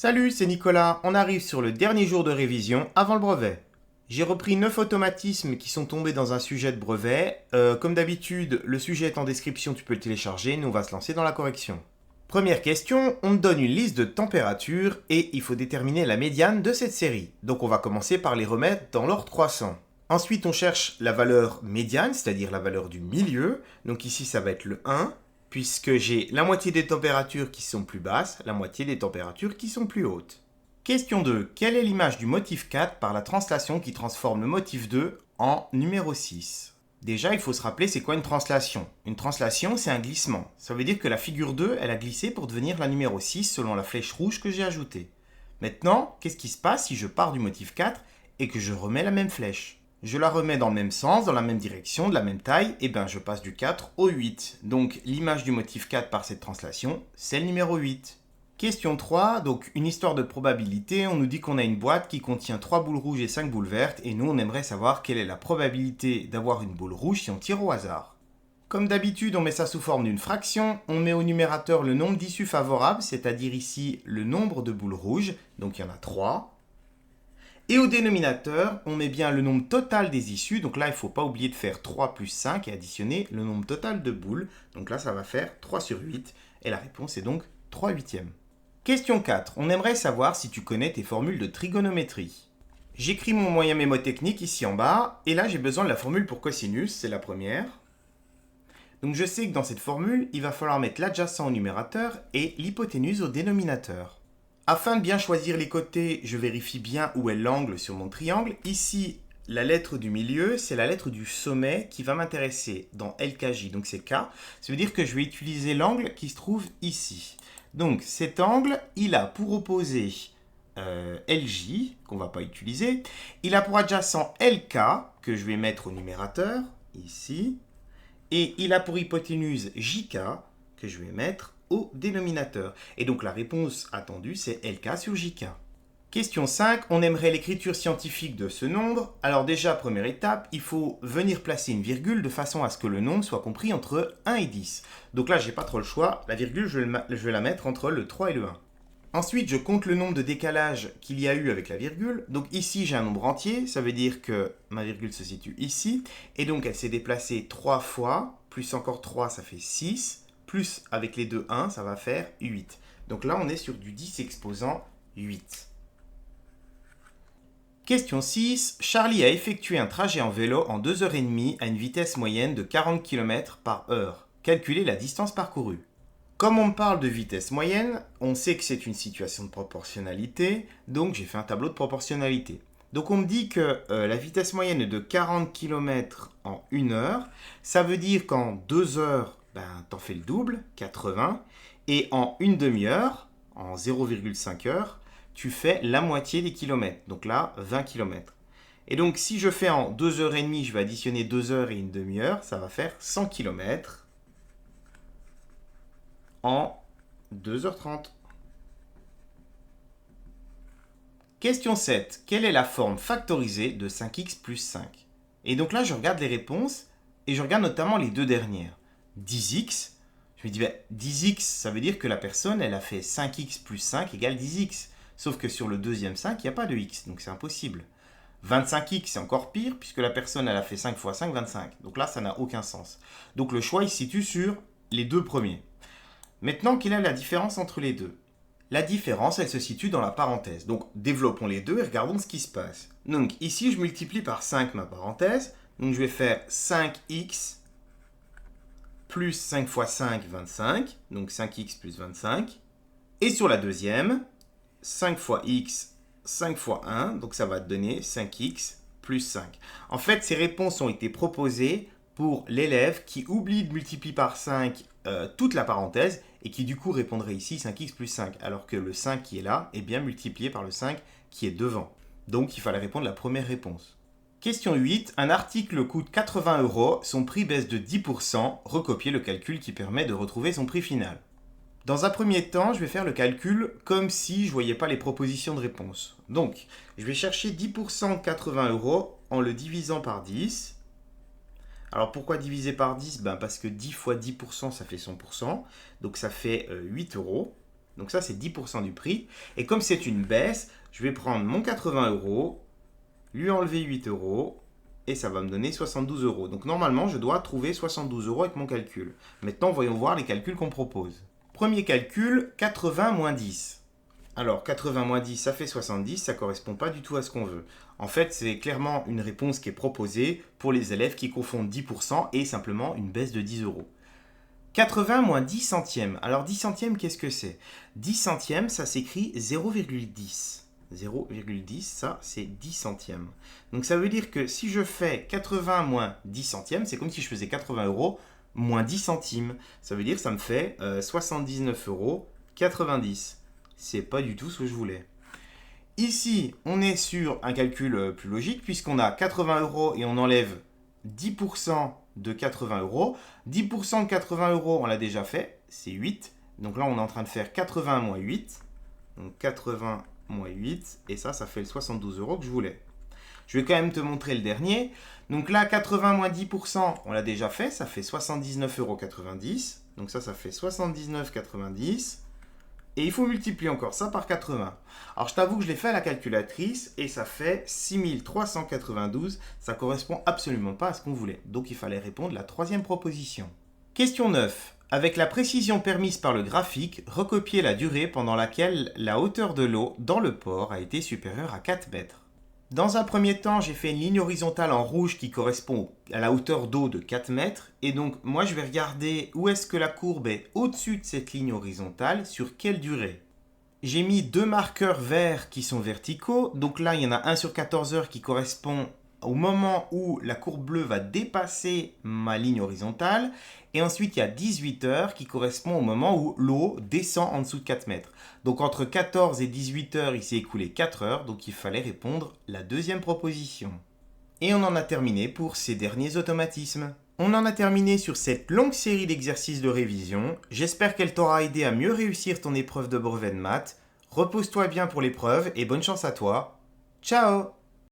Salut, c'est Nicolas. On arrive sur le dernier jour de révision avant le brevet. J'ai repris 9 automatismes qui sont tombés dans un sujet de brevet. Comme d'habitude, le sujet est en description, tu peux le télécharger. Nous, on va se lancer dans la correction. Première question, on te donne une liste de températures et il faut déterminer la médiane de cette série. Donc on va commencer par les remettre dans l'ordre croissant. Ensuite, on cherche la valeur médiane, c'est-à-dire la valeur du milieu. Donc ici, ça va être le 1. Puisque j'ai la moitié des températures qui sont plus basses, la moitié des températures qui sont plus hautes. Question 2. Quelle est l'image du motif 4 par la translation qui transforme le motif 2 en numéro 6? Déjà, il faut se rappeler c'est quoi une translation. Une translation, c'est un glissement. Ça veut dire que la figure 2, elle a glissé pour devenir la numéro 6 selon la flèche rouge que j'ai ajoutée. Maintenant, qu'est-ce qui se passe si je pars du motif 4 et que je remets la même flèche? Je la remets dans le même sens, dans la même direction, de la même taille, et bien je passe du 4 au 8. Donc l'image du motif 4 par cette translation, c'est le numéro 8. Question 3, donc une histoire de probabilité, on nous dit qu'on a une boîte qui contient 3 boules rouges et 5 boules vertes, et nous on aimerait savoir quelle est la probabilité d'avoir une boule rouge si on tire au hasard. Comme d'habitude, on met ça sous forme d'une fraction, on met au numérateur le nombre d'issues favorables, c'est-à-dire ici le nombre de boules rouges, donc il y en a 3. Et au dénominateur, on met bien le nombre total des issues. Donc là, il ne faut pas oublier de faire 3 plus 5 et additionner le nombre total de boules. Donc là, ça va faire 3 sur 8. Et la réponse est donc 3 huitièmes. Question 4. On aimerait savoir si tu connais tes formules de trigonométrie. J'écris mon moyen mémotechnique ici en bas. Et là, j'ai besoin de la formule pour cosinus. C'est la première. Donc je sais que dans cette formule, il va falloir mettre l'adjacent au numérateur et l'hypoténuse au dénominateur. Afin de bien choisir les côtés, je vérifie bien où est l'angle sur mon triangle. Ici, la lettre du milieu, c'est la lettre du sommet qui va m'intéresser dans LKJ, donc c'est K. Ça veut dire que je vais utiliser l'angle qui se trouve ici. Donc cet angle, il a pour opposé LJ, qu'on ne va pas utiliser. Il a pour adjacent LK, que je vais mettre au numérateur, ici. Et il a pour hypoténuse JK, que je vais mettre au dénominateur. Et donc la réponse attendue, c'est LK sur JK. Question 5, on aimerait l'écriture scientifique de ce nombre. Alors déjà, première étape, il faut venir placer une virgule de façon à ce que le nombre soit compris entre 1 et 10. Donc là, j'ai pas trop le choix. La virgule, je vais la mettre entre le 3 et le 1. Ensuite, je compte le nombre de décalages qu'il y a eu avec la virgule. Donc ici, j'ai un nombre entier. Ça veut dire que ma virgule se situe ici. Et donc, elle s'est déplacée 3 fois. Plus encore 3, ça fait 6. Plus avec les deux 1, ça va faire 8. Donc là, on est sur du 10 exposant 8. Question 6. Charlie a effectué un trajet en vélo en 2h30 à une vitesse moyenne de 40 km par heure. Calculez la distance parcourue. Comme on parle de vitesse moyenne, on sait que c'est une situation de proportionnalité, donc j'ai fait un tableau de proportionnalité. Donc on me dit que la vitesse moyenne est de 40 km en 1 heure. Ça veut dire qu'en 2 heures, t'en fais le double, 80. Et en une demi-heure, en 0,5 heures, tu fais la moitié des kilomètres. Donc là, 20 km. Et donc si je fais en 2h30, je vais additionner 2 heures et une demi-heure, ça va faire 100 km en 2h30. Question 7. Quelle est la forme factorisée de 5x plus 5? Et donc là, je regarde les réponses et je regarde notamment les deux dernières. 10x, je me dis, 10x, ça veut dire que la personne, elle a fait 5x plus 5 égale 10x. Sauf que sur le deuxième 5, il n'y a pas de x, donc c'est impossible. 25x, c'est encore pire, puisque la personne, elle a fait 5 fois 5, 25. Donc là, ça n'a aucun sens. Donc le choix, il se situe sur les deux premiers. Maintenant, quelle est la différence entre les deux? La différence, elle se situe dans la parenthèse. Donc, développons les deux et regardons ce qui se passe. Donc, ici, je multiplie par 5 ma parenthèse. Donc, je vais faire 5x plus 5 fois 5, 25. Donc, 5x plus 25. Et sur la deuxième, 5 fois x, 5 fois 1. Donc, ça va te donner 5x plus 5. En fait, ces réponses ont été proposées pour l'élève qui oublie de multiplier par 5 toute la parenthèse et qui du coup répondrait ici 5x plus 5, alors que le 5 qui est là est bien multiplié par le 5 qui est devant. Donc il fallait répondre la première réponse. Question 8. Un article coûte 80 €, son prix baisse de 10%, recopiez le calcul qui permet de retrouver son prix final. Dans un premier temps, je vais faire le calcul comme si je ne voyais pas les propositions de réponse. Donc, je vais chercher 10% de 80 € en le divisant par 10. Alors pourquoi diviser par 10? Parce que 10 fois 10%, ça fait 100%. Donc ça fait 8 €. Donc ça, c'est 10% du prix. Et comme c'est une baisse, je vais prendre mon 80 euros, lui enlever 8 euros, et ça va me donner 72 euros. Donc normalement, je dois trouver 72 euros avec mon calcul. Maintenant, voyons voir les calculs qu'on propose. Premier calcul, 80 moins 10. Alors, 80 moins 10, ça fait 70, ça ne correspond pas du tout à ce qu'on veut. En fait, c'est clairement une réponse qui est proposée pour les élèves qui confondent 10% et simplement une baisse de 10 euros. 80 moins 10 centièmes. Alors 10 centièmes, qu'est-ce que c'est? 10 centièmes, ça s'écrit 0,10. 0,10, ça c'est 10 centièmes. Donc ça veut dire que si je fais 80 moins 10 centièmes, c'est comme si je faisais 80 euros moins 10 centimes. Ça veut dire que ça me fait 79 euros 90. C'est pas du tout ce que je voulais. Ici, on est sur un calcul plus logique puisqu'on a 80 euros et on enlève 10% de 80 euros. 10% de 80 euros, on l'a déjà fait, c'est 8. Donc là, on est en train de faire 80 moins 8. Donc 80 moins 8, et ça fait le 72 euros que je voulais. Je vais quand même te montrer le dernier. Donc là, 80 moins 10%, on l'a déjà fait, ça fait 79,90 euros. Donc ça fait 79,90. Et il faut multiplier encore ça par 80. Alors je t'avoue que je l'ai fait à la calculatrice et ça fait 6392. Ça correspond absolument pas à ce qu'on voulait. Donc il fallait répondre à la troisième proposition. Question 9. Avec la précision permise par le graphique, recopier la durée pendant laquelle la hauteur de l'eau dans le port a été supérieure à 4 mètres. Dans un premier temps, j'ai fait une ligne horizontale en rouge qui correspond à la hauteur d'eau de 4 mètres. Et donc, moi, je vais regarder où est-ce que la courbe est au-dessus de cette ligne horizontale, sur quelle durée. J'ai mis deux marqueurs verts qui sont verticaux. Donc là, il y en a un sur 14 heures qui correspond au moment où la courbe bleue va dépasser ma ligne horizontale. Et ensuite, il y a 18 heures qui correspond au moment où l'eau descend en dessous de 4 mètres. Donc entre 14 et 18 heures, il s'est écoulé 4 heures. Donc il fallait répondre la deuxième proposition. Et on en a terminé pour ces derniers automatismes. On en a terminé sur cette longue série d'exercices de révision. J'espère qu'elle t'aura aidé à mieux réussir ton épreuve de brevet de maths. Repose-toi bien pour l'épreuve et bonne chance à toi. Ciao!